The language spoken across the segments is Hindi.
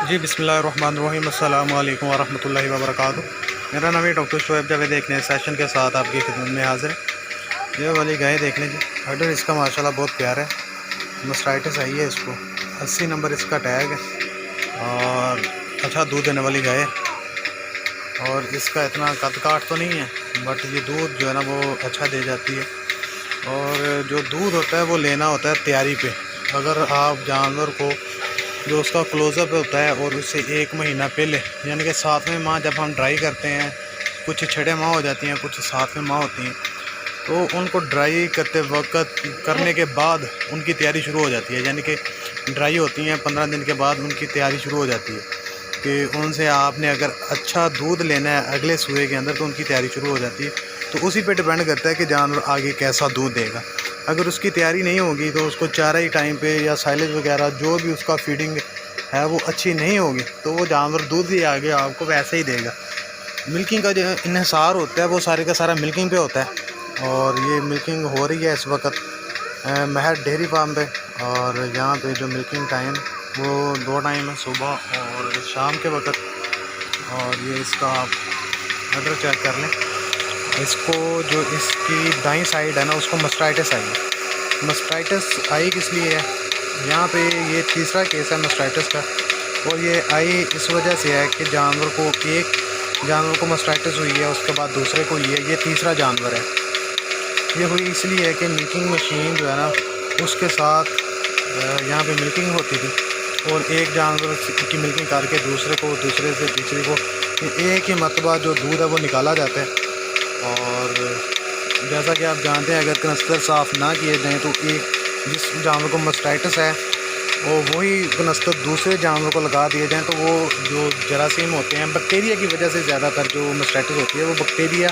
जी बिस्मिल्लाहिर्रहमानिर्रहीम अस्सलामु अलैकुम वरहमतुल्लाहि वबरकातुहू। मेरा नाम है डॉक्टर शोएब जावेद। एक नए सेशन के साथ आपकी खिदमत में हाज़िर है। ये वाली गाय देख लीजिए, ऑर्डर इसका माशाल्लाह बहुत प्यारा है। मस्टाइटिस आई है इसको, 80 नंबर इसका टैग है और अच्छा दूध देने वाली गाय है। और इसका इतना कद काट तो नहीं है, बट ये दूध जो है ना वो अच्छा दे जाती है। और जो दूध होता है वो लेना होता है तैयारी पे। अगर आप जानवर को जो उसका क्लोज़अप होता है और उससे 1 महीना पहले, यानी कि 7वें माह जब हम ड्राई करते हैं, कुछ 6 माह हो जाती हैं, कुछ 7वें माह होती हैं, तो उनको ड्राई करते वक्त करने के बाद उनकी तैयारी शुरू हो जाती है। यानी कि ड्राई होती हैं 15 दिन के बाद उनकी तैयारी शुरू हो जाती है कि उनसे आपने अगर अच्छा दूध लेना है अगले सूए के अंदर, तो उनकी तैयारी शुरू हो जाती है। तो उसी पे डिपेंड करता है कि जानवर आगे कैसा दूध देगा। अगर उसकी तैयारी नहीं होगी तो उसको चारा ही टाइम पे या साइलेज वगैरह जो भी उसका फीडिंग है वो अच्छी नहीं होगी, तो वो जानवर दूध ही आगे आपको वैसे ही देगा। मिल्किंग का जो इन्हिसार होता है वो सारे का सारा मिल्किंग पे होता है। और ये मिल्किंग हो रही है इस वक्त महर डेयरी फार्म पे। और यहाँ पे जो मिल्किंग टाइम वो 2 टाइम है, सुबह और शाम के वक्त। और ये इसका आप ऑर्डर चेक कर लें। इसको जो इसकी दाईं साइड है ना, उसको मस्टाइटिस आई है। मस्टाइटिस आई किस लिए है, यहाँ पे ये तीसरा केस है मस्टाइटिस का। और ये आई इस वजह से है कि एक जानवर को मस्टाइटिस हुई है, उसके बाद दूसरे को हुई है, ये तीसरा जानवर है। ये हुई इसलिए है कि मिल्किंग मशीन जो है ना उसके साथ यहाँ पे मिल्किंग होती थी, और एक जानवर की मिल्किंग करके दूसरे को, दूसरे से तीसरे को, एक ही मरतबा जो दूध है वो निकाला जाता है। और जैसा कि आप जानते हैं, अगर कनस्तर साफ़ ना किए जाएँ तो एक जिस जानवर को मस्टाइटिस है और वही कनस्तर दूसरे जानवर को लगा दिए जाएँ, तो वो जो जरासीम होते हैं, बैक्टीरिया की वजह से ज़्यादातर जो मस्टाइटिस होती है वो बैक्टीरिया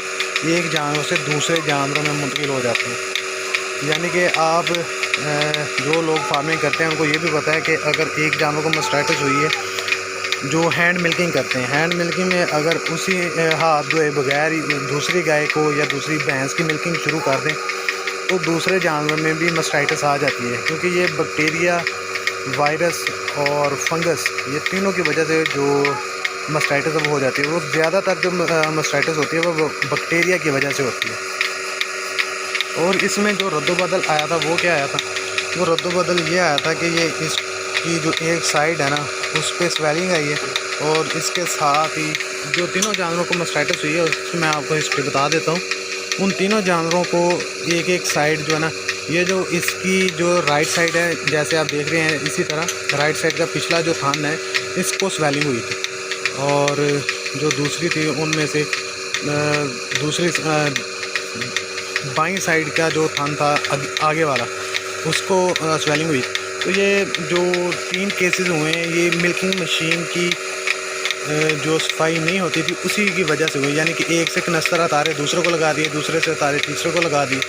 एक जानवर से दूसरे जानवरों में मुंतकिल हो जाते हैं। यानी कि आप जो लोग फार्मिंग करते हैं उनको ये भी पता है कि अगर एक जानवर को मस्टाइटिस हुई है, जो हैंड मिल्किंग करते हैं, हैंड मिल्किंग में अगर उसी हाथ धोए बगैर ही दूसरी गाय को या दूसरी भैंस की मिल्किंग शुरू कर दें, तो दूसरे जानवर में भी मस्टाइटिस आ जाती है। क्योंकि ये बैक्टीरिया, वायरस और फंगस, ये तीनों की वजह से जो मस्टाइटिस वो हो जाती है। वो ज़्यादातर जो मस्टाइटिस होती है वो बैक्टीरिया की वजह से होती है। और इसमें जो रद्दोबदल आया था वो क्या आया था, वो रद्दोबदल ये आया था कि ये इसकी जो एक साइड है ना उस पर स्वेलिंग आई है। और इसके साथ ही जो तीनों जानवरों को मस्टाइटिस हुई है उसकी मैं आपको हिस्ट्री बता देता हूँ। उन तीनों जानवरों को एक एक साइड जो है ना, ये जो इसकी जो राइट साइड है, जैसे आप देख रहे हैं, इसी तरह राइट साइड का पिछला जो थान है इसको स्वेलिंग हुई थी। और जो दूसरी थी उनमें से दूसरी बाईं साइड का जो थान था आगे वाला, उसको स्वेलिंग हुई। तो ये जो 3 केसेस हुए हैं ये मिल्किंग मशीन की जो सफाई नहीं होती थी उसी की वजह से हुई। यानी कि एक से कनस्तर उतारे दूसरे को लगा दिए, दूसरे से उतारे तीसरे को लगा दिए।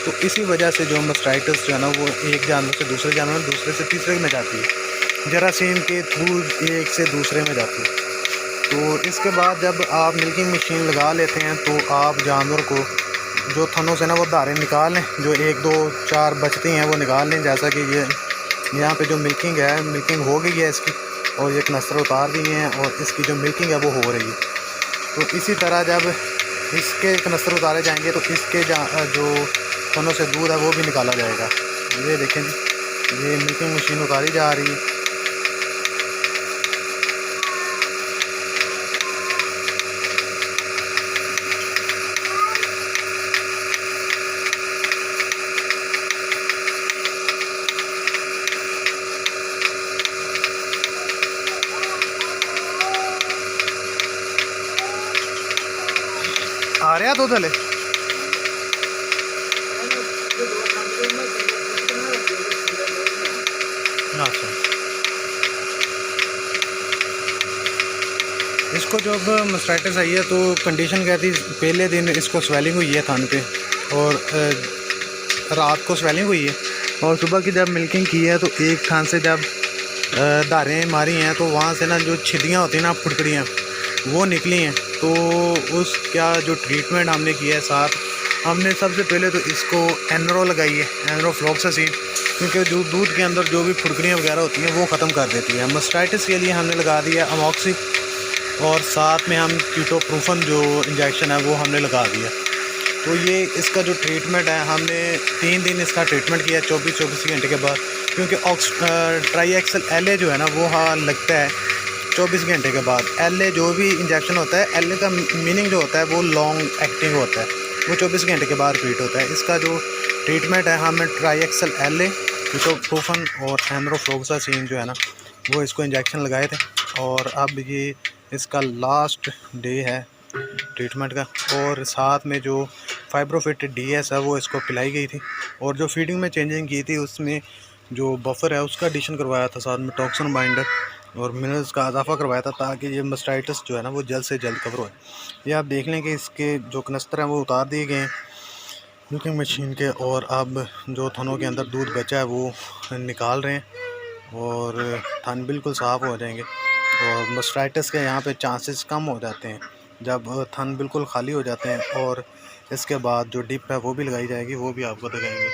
तो इसी वजह से जो मस्टाइटिस जो है ना वो एक जानवर से दूसरे जानवर, दूसरे से तीसरे में जाती है, जरासीम के थ्रू एक से दूसरे में जाती है। तो इसके बाद जब आप मिल्किंग मशीन लगा लेते हैं तो आप जानवर को जो थनों से ना वो धारें निकाल लें, जो 1 2 4 बचती हैं वो निकाल लें। जैसा कि ये यहाँ पे जो मिल्किंग है, मिल्किंग हो गई है इसकी, और ये कनस्तर उतार दिए हैं और इसकी जो मिल्किंग है वो हो रही है। तो इसी तरह जब इसके कनस्तर उतारे जाएंगे तो इसके जो थनों से दूध है वो भी निकाला जाएगा। ये देखें जी, ये मिल्किंग मशीन उतारी जा रही है। आ रहा दूध हले अच्छा। इसको जब मस्टाइटिस आई है तो कंडीशन क्या थी, पहले दिन इसको स्वेलिंग हुई है थान पे, और रात को स्वेलिंग हुई है, और सुबह की जब मिल्किंग की है तो एक थान से जब धारें मारी हैं तो वहाँ से ना जो छिदियाँ होती हैं ना, फुटकड़ियाँ, वो निकली हैं। तो उसका जो ट्रीटमेंट हमने किया है साथ, हमने सबसे पहले तो इसको एनरो लगाई है, एनरोफ्लॉक्सासिन। क्योंकि जो दूध के अंदर जो भी फुड़कड़ियाँ वगैरह होती हैं वो ख़त्म कर देती है। मास्टाइटिस के लिए हमने लगा दिया अमोक्सी, और साथ में हम कीटोप्रूफन जो इंजेक्शन है वो हमने लगा दिया। तो ये इसका जो ट्रीटमेंट है, हमने 3 दिन इसका ट्रीटमेंट किया 24 घंटे के बाद, क्योंकि ट्राईएक्सल LA जो है ना वो लगता है 24 घंटे के बाद। LA जो भी इंजेक्शन होता है, LA का मीनिंग जो होता है वो लॉन्ग एक्टिंग होता है, वो 24 घंटे के बाद रिपीट होता है। इसका जो ट्रीटमेंट है, हमने ट्राईएक्सल LA, कीटोप्रूफन और एंड्रोफ्लोक्सासिन जो है ना वो इसको इंजेक्शन लगाए थे। और अब ये इसका लास्ट डे है ट्रीटमेंट का। और साथ में जो फाइब्रोफिट DS है वो इसको पिलाई गई थी, और जो फीडिंग में चेंजिंग की थी उसमें जो बफर है उसका एडिशन करवाया था, साथ में टॉक्सिन बाइंडर और मिनरल्स का इजाफा करवाया था, ताकि ये मास्टाइटिस जो है ना वो जल्द से जल्द कवर हो। ये आप देख लें कि इसके जो कनस्तर हैं वो उतार दिए गए हैं मिल्किंग मशीन के, और अब जो थनों के अंदर दूध बचा है वो निकाल रहे हैं और थन बिल्कुल साफ़ हो जाएंगे। और मास्टाइटिस के यहाँ पे चांसेस कम हो जाते हैं जब थन बिल्कुल खाली हो जाते हैं। और इसके बाद जो डिप है वो भी लगाई जाएगी, वो भी आपको दिखाएंगे।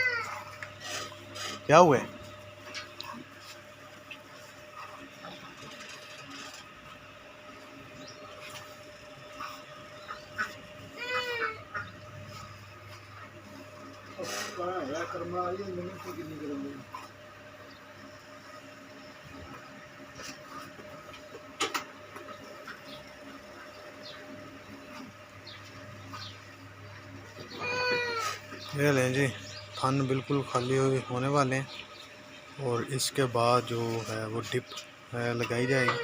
क्या हुआ है? ये लें जी, थन बिल्कुल खाली होने वाले हैं, और इसके बाद जो है वो डिप लगाई जाएगी।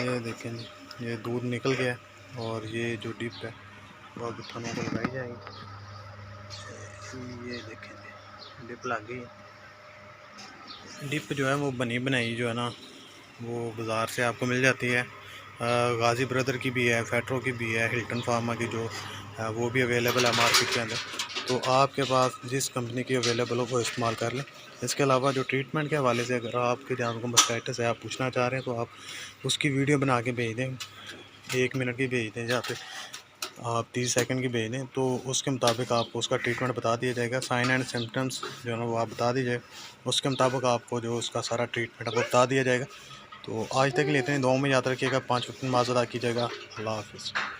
ये देखें जी, ये दूध निकल गया और ये जो डिप है वो अब थनों को लगाई जाएगी। ये देखें जी, डिप लग गई। डिप जो है वो बनी बनाई जो है ना वो बाज़ार से आपको मिल जाती है। गाजी ब्रदर की भी है, फेट्रो की भी है, हिल्टन फार्मा की जो है वो भी अवेलेबल है मार्केट के अंदर। तो आपके पास जिस कंपनी की अवेलेबल हो वो इस्तेमाल कर लें। इसके अलावा जो ट्रीटमेंट के हवाले से अगर आपके जानवर को मास्टाइटिस है, आप पूछना चाह रहे हैं, तो आप उसकी वीडियो बना के भेज दें, 1 मिनट की भेज दें या फिर आप 30 सेकंड की भेज दें, तो उसके मुताबिक आपको उसका ट्रीटमेंट बता दिया जाएगा। साइन एंड सिम्टम्स जो है ना वो आप बता दीजिए, उसके मुताबिक आपको जो उसका सारा ट्रीटमेंट है वो बता दिया जाएगा। तो आज तक लेते हैं, दुआ में याद रखिएगा, 5 वक्त नमाज़ अदा कीजिएगा। अल्लाह हाफ़िज़।